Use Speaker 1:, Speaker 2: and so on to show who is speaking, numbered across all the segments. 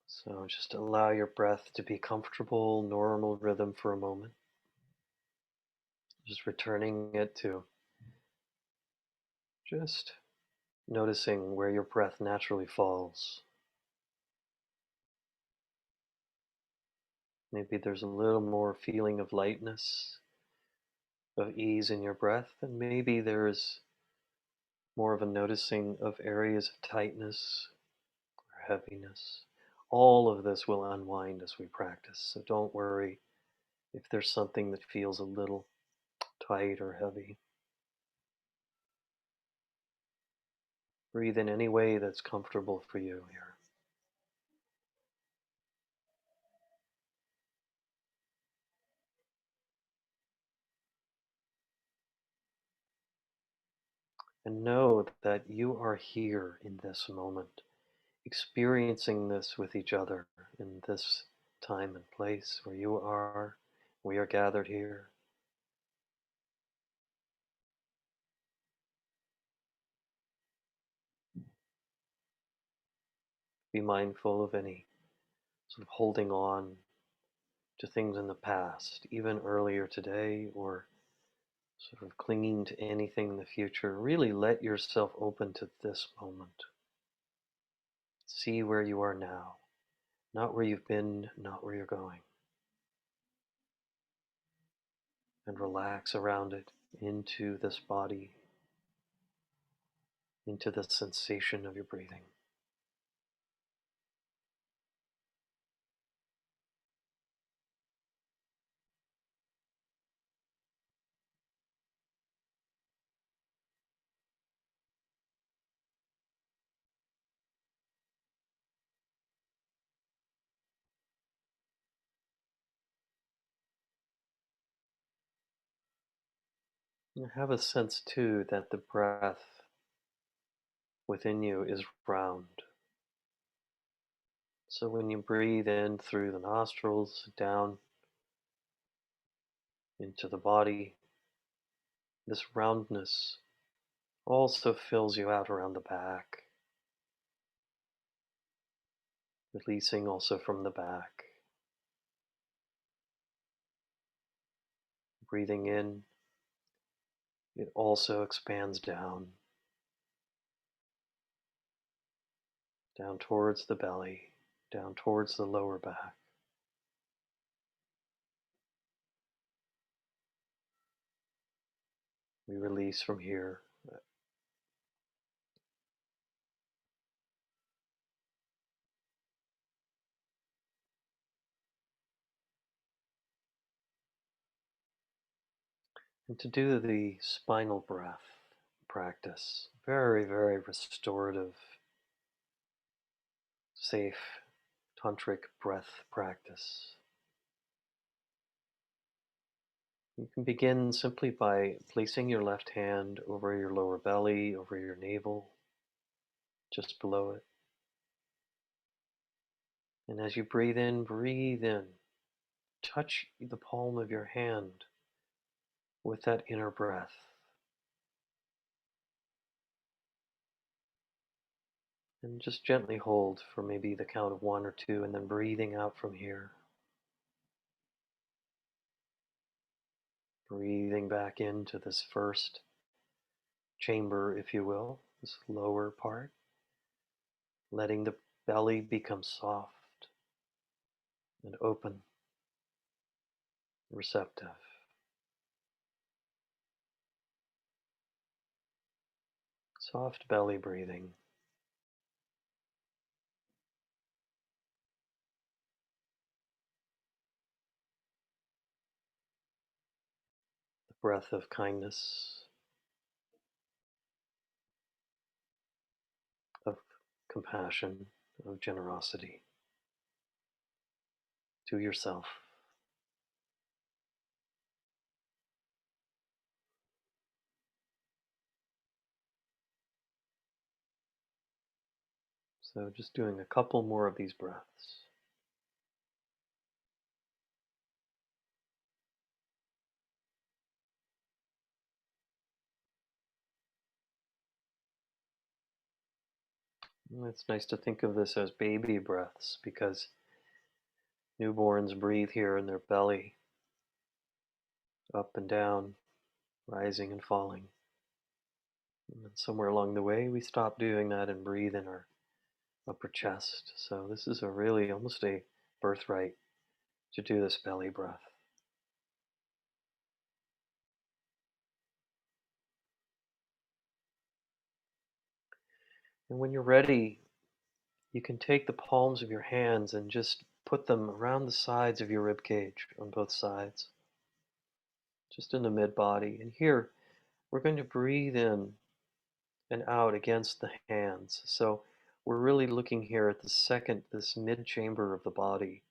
Speaker 1: So just allow your breath to be comfortable, normal rhythm for a moment. Just returning it to just noticing where your breath naturally falls. Maybe there's a little more feeling of lightness, of ease in your breath, and maybe there's more of a noticing of areas of tightness or heaviness. All of this will unwind as we practice, so don't worry if there's something that feels a little tight or heavy. Breathe in any way that's comfortable for you here. And know that you are here in this moment, experiencing this with each other in this time and place where you are, we are gathered here. Be mindful of any sort of holding on to things in the past, even earlier today, or sort of clinging to anything in the future. Really let yourself open to this moment. See where you are now, not where you've been, not where you're going. And relax around it into this body, into the sensation of your breathing. You have a sense too that the breath within you is round. So when you breathe in through the nostrils, down into the body, this roundness also fills you out around the back, releasing also from the back. Breathing in, it also expands down, down towards the belly, down towards the lower back. We release from here. And to do the spinal breath practice, very, very restorative, safe tantric breath practice. You can begin simply by placing your left hand over your lower belly, over your navel, just below it. And as you breathe in, touch the palm of your hand with that inner breath. And just gently hold for maybe the count of 1 or 2, and then breathing out from here. Breathing back into this first chamber, if you will, this lower part. Letting the belly become soft and open, receptive. Soft belly breathing. The breath of kindness, of compassion, of generosity to yourself. So just doing a couple more of these breaths. It's nice to think of this as baby breaths because newborns breathe here in their belly, up and down, rising and falling. And then somewhere along the way, we stop doing that and breathe in our upper chest. So this is a really almost a birthright to do this belly breath. And when you're ready, you can take the palms of your hands and just put them around the sides of your rib cage on both sides, just in the mid body. And here, we're going to breathe in and out against the hands. So we're really looking here at the second, this mid chamber of the body,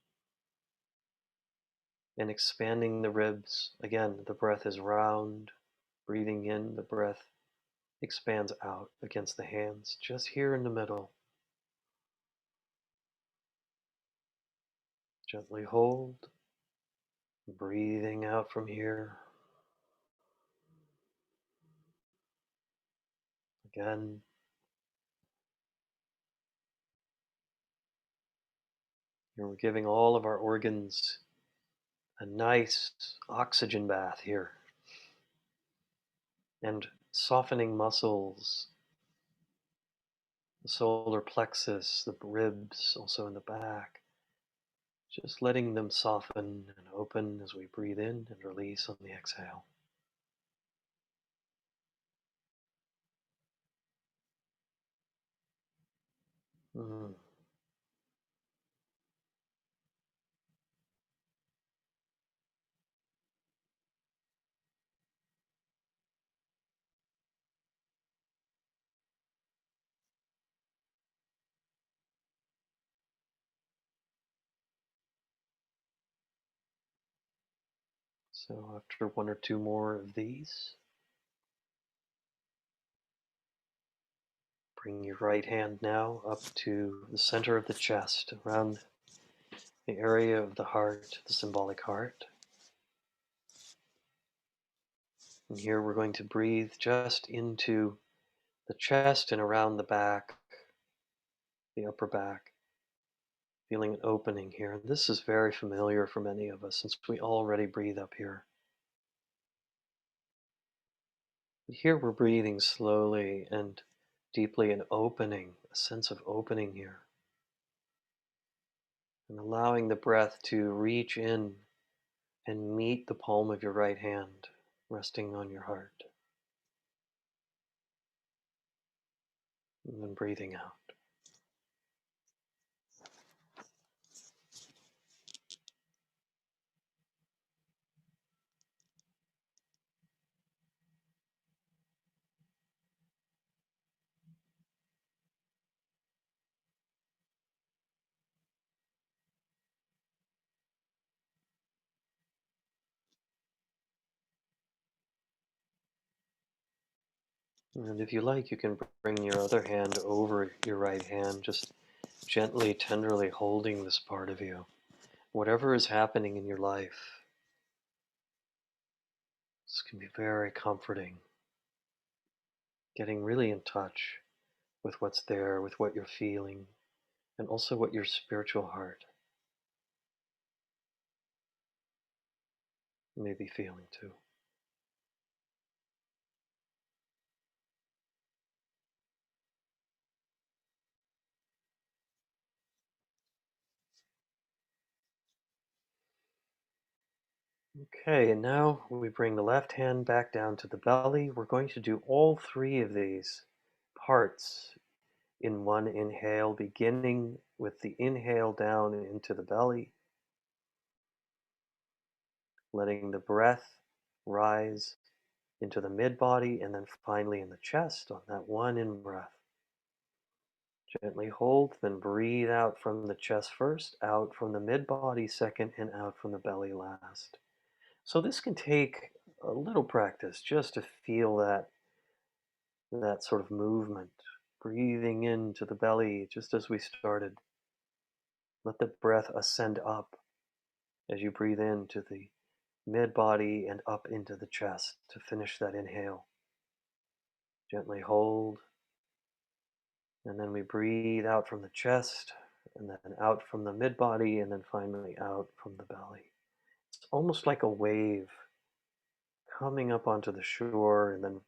Speaker 1: and expanding the ribs. Again, the breath is round. Breathing in, the breath expands out against the hands, just here in the middle. Gently hold, breathing out from here. Again, here we're giving all of our organs a nice oxygen bath here, and softening muscles, the solar plexus, the ribs, also in the back. Just letting them soften and open as we breathe in and release on the exhale. Mm. So after one or two more of these, bring your right hand now up to the center of the chest, around the area of the heart, the symbolic heart. And here we're going to breathe just into the chest and around the back, the upper back, feeling an opening here. And this is very familiar for many of us since we already breathe up here. But here we're breathing slowly and deeply and opening, a sense of opening here. And allowing the breath to reach in and meet the palm of your right hand, resting on your heart. And then breathing out. And if you like, you can bring your other hand over your right hand, just gently, tenderly holding this part of you. Whatever is happening in your life, this can be very comforting. Getting really in touch with what's there, with what you're feeling, and also what your spiritual heart may be feeling too. Okay, and now we bring the left hand back down to the belly. We're going to do all three of these parts in one inhale, beginning with the inhale down into the belly, letting the breath rise into the mid body, and then finally in the chest on that one in breath. Gently hold, then breathe out from the chest first, out from the mid body second, and out from the belly last. So this can take a little practice just to feel that sort of movement. Breathing into the belly just as we started. Let the breath ascend up as you breathe into the mid body and up into the chest to finish that inhale. Gently hold And then we breathe out from the chest, and then out from the mid body, and then finally out from the belly. It's almost like a wave coming up onto the shore and then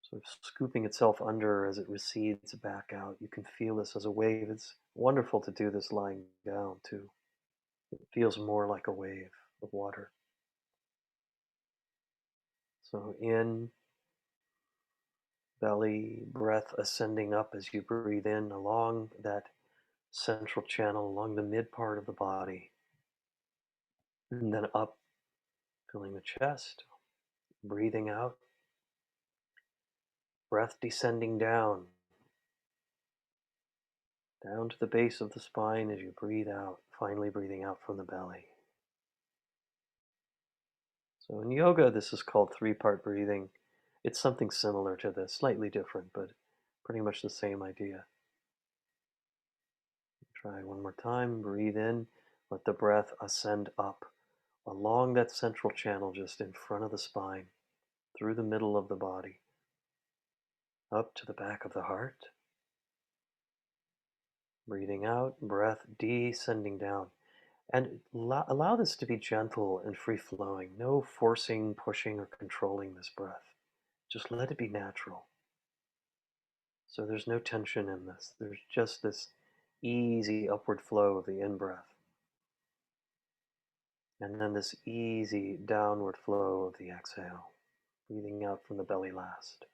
Speaker 1: sort of scooping itself under as it recedes back out. You can feel this as a wave. It's wonderful to do this lying down too. It feels more like a wave of water. So in, belly, breath ascending up as you breathe in along that central channel, along the mid part of the body, and then up, filling the chest, breathing out, breath descending down to the base of the spine as you breathe out, finally breathing out from the belly. So in yoga, this is called three-part breathing. It's something similar to this, slightly different, but pretty much the same idea. Try one more time. Breathe in. Let the breath ascend up along that central channel just in front of the spine, through the middle of the body, up to the back of the heart. Breathing out, breath descending down. And allow this to be gentle and free flowing. No forcing, pushing, or controlling this breath. Just let it be natural. So there's no tension in this. There's just this easy upward flow of the in breath. And then this easy downward flow of the exhale. Breathing out from the belly last.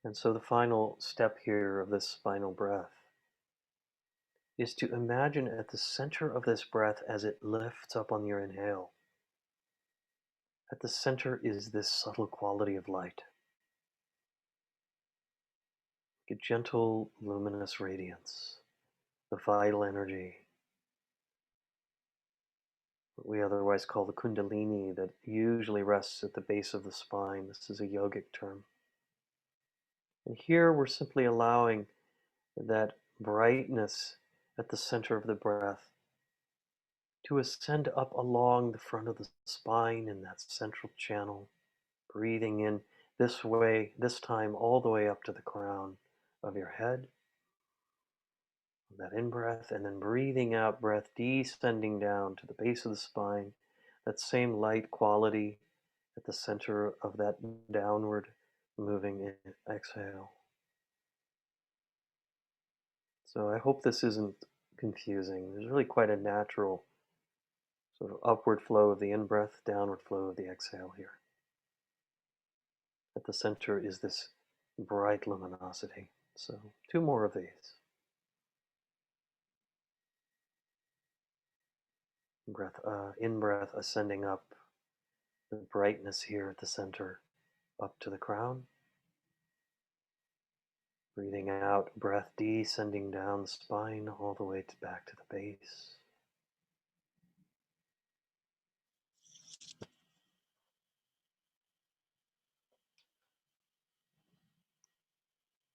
Speaker 1: And so the final step here of this spinal breath is to imagine at the center of this breath as it lifts up on your inhale. At the center is this subtle quality of light, a gentle luminous radiance, the vital energy, what we otherwise call the kundalini, that usually rests at the base of the spine. This is a yogic term. And here we're simply allowing that brightness at the center of the breath to ascend up along the front of the spine in that central channel, breathing in this way, this time all the way up to the crown of your head. That in breath, and then breathing out, breath descending down to the base of the spine, that same light quality at the center of that downward moving exhale. So I hope this isn't confusing. There's really quite a natural sort of upward flow of the in-breath, downward flow of the exhale here. At the center is this bright luminosity. So two more of these. Breath, in-breath ascending up, the brightness here at the center, up to the crown. Breathing out, breath descending down the spine all the way back to the base.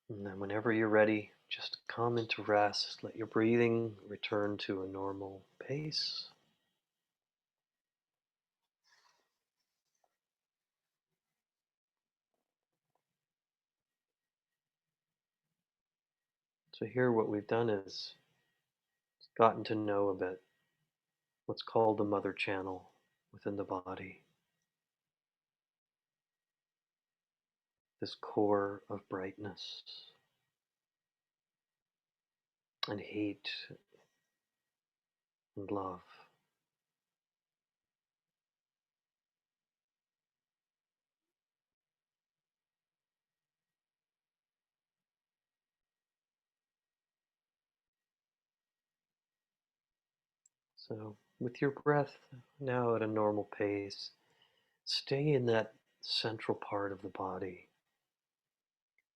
Speaker 1: And then whenever you're ready, just come into rest. Let your breathing return to a normal pace. So here what we've done is gotten to know a bit what's called the mother channel within the body. This core of brightness and heat and love. So with your breath now at a normal pace, stay in that central part of the body,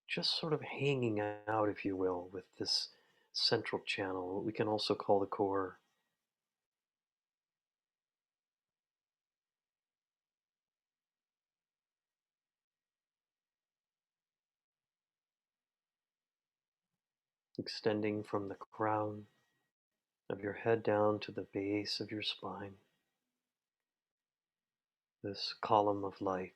Speaker 1: just sort of hanging out, if you will, with this central channel, what we can also call the core. Extending from the crown of your head down to the base of your spine, this column of light.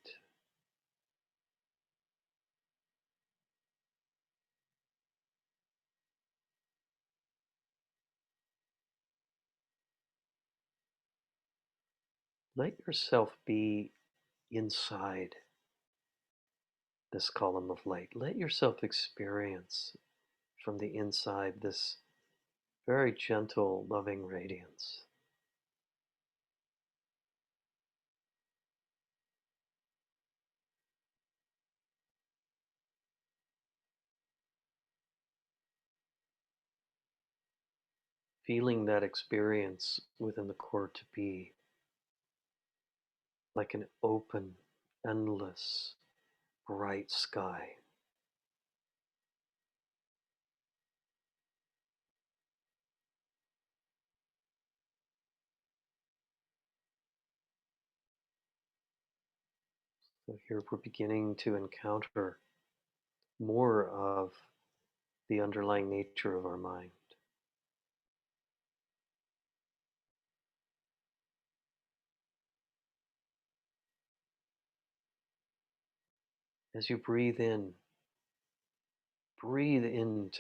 Speaker 1: Let yourself be inside this column of light. Let yourself experience from the inside this very gentle, loving radiance. Feeling that experience within the core to be like an open, endless, bright sky. So here we're beginning to encounter more of the underlying nature of our mind. As you breathe into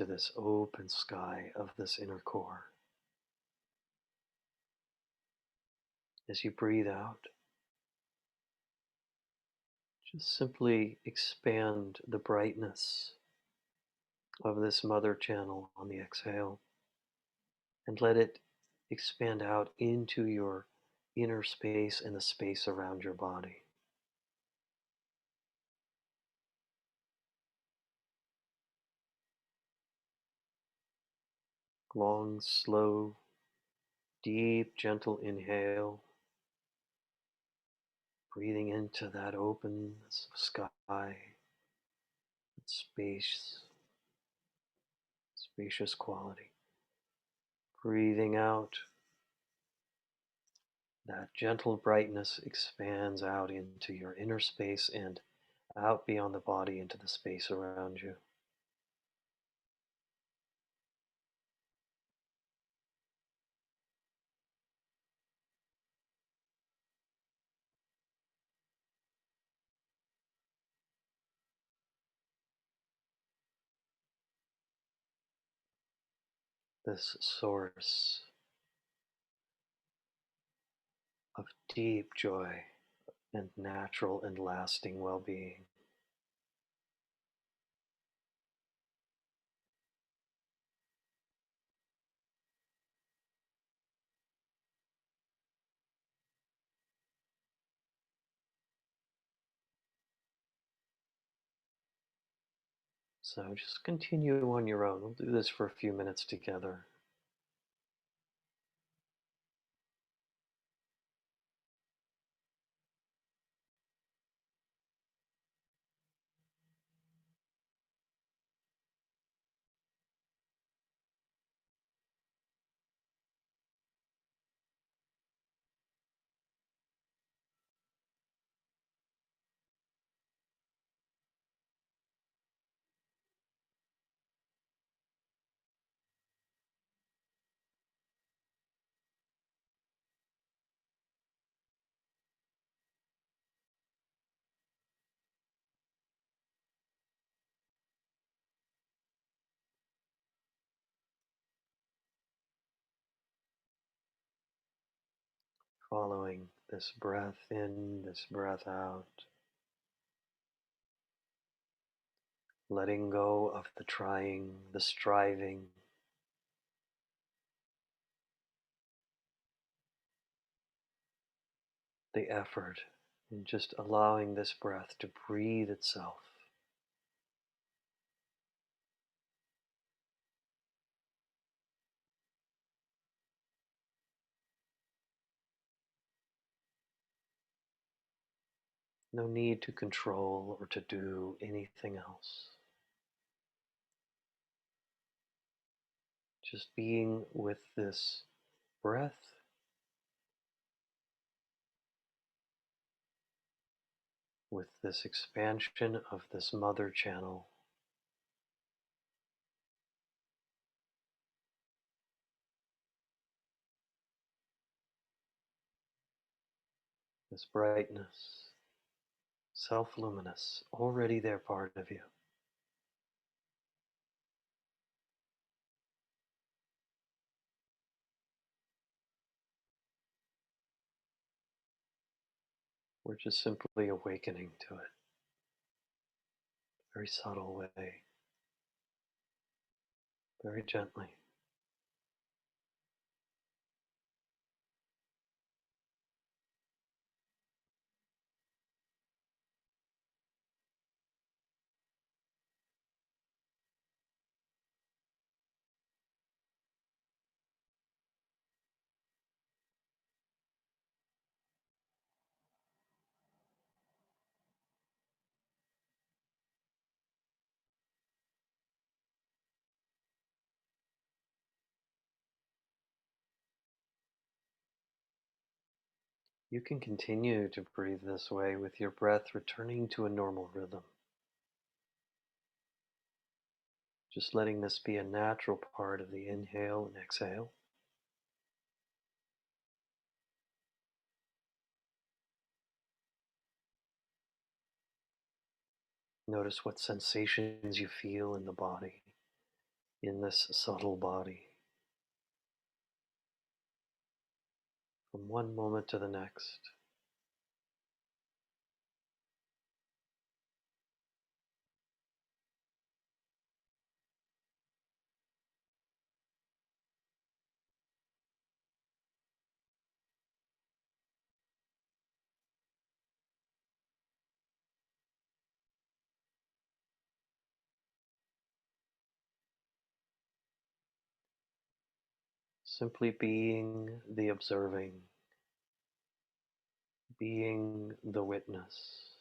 Speaker 1: this open sky of this inner core. As you breathe out, just simply expand the brightness of this mother channel on the exhale and let it expand out into your inner space and the space around your body. Long, slow, deep, gentle inhale, breathing into that openness of sky, that spacious quality. Breathing out, that gentle brightness expands out into your inner space and out beyond the body into the space around you. This source of deep joy and natural and lasting well-being. So just continue on your own. We'll do this for a few minutes together. Following this breath in, this breath out, letting go of the trying, the striving, the effort, and just allowing this breath to breathe itself. No need to control or to do anything else. Just being with this breath, with this expansion of this mother channel. this brightness, self-luminous, already there part of you. We're just simply awakening to it, very subtle way, very gently. You can continue to breathe this way with your breath returning to a normal rhythm. Just letting this be a natural part of the inhale and exhale. Notice what sensations you feel in the body, in this subtle body, from one moment to the next. Simply being the observing, being the witness.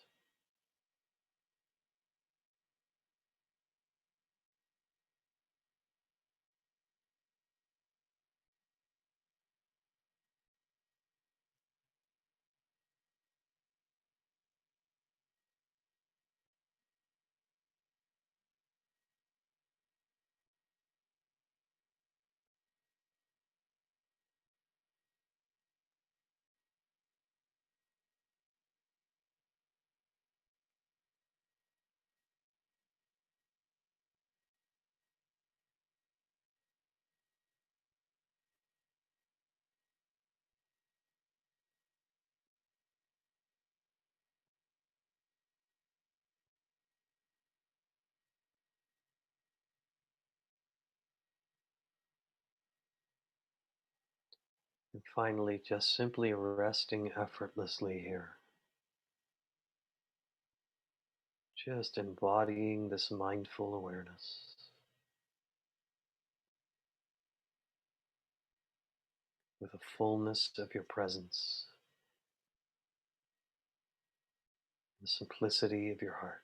Speaker 1: And finally, just simply resting effortlessly here. Just embodying this mindful awareness with the fullness of your presence, the simplicity of your heart.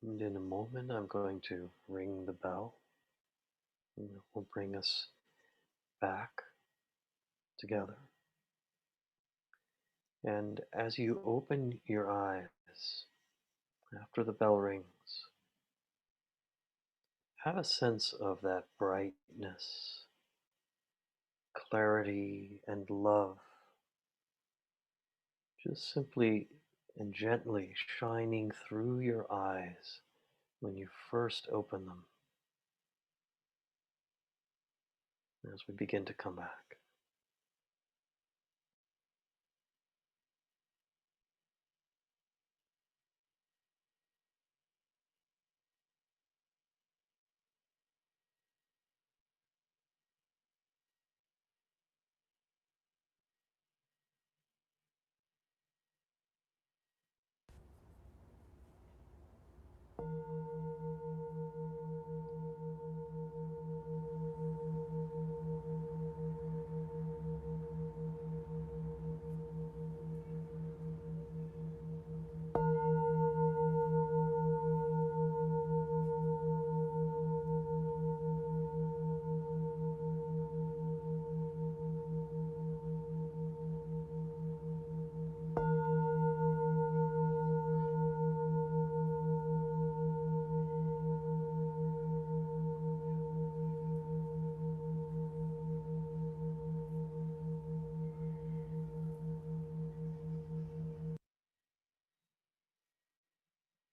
Speaker 1: And in a moment, I'm going to ring the bell, and it will bring us back together. And as you open your eyes after the bell rings, have a sense of that brightness, clarity, and love just simply and gently shining through your eyes when you first open them as we begin to come back.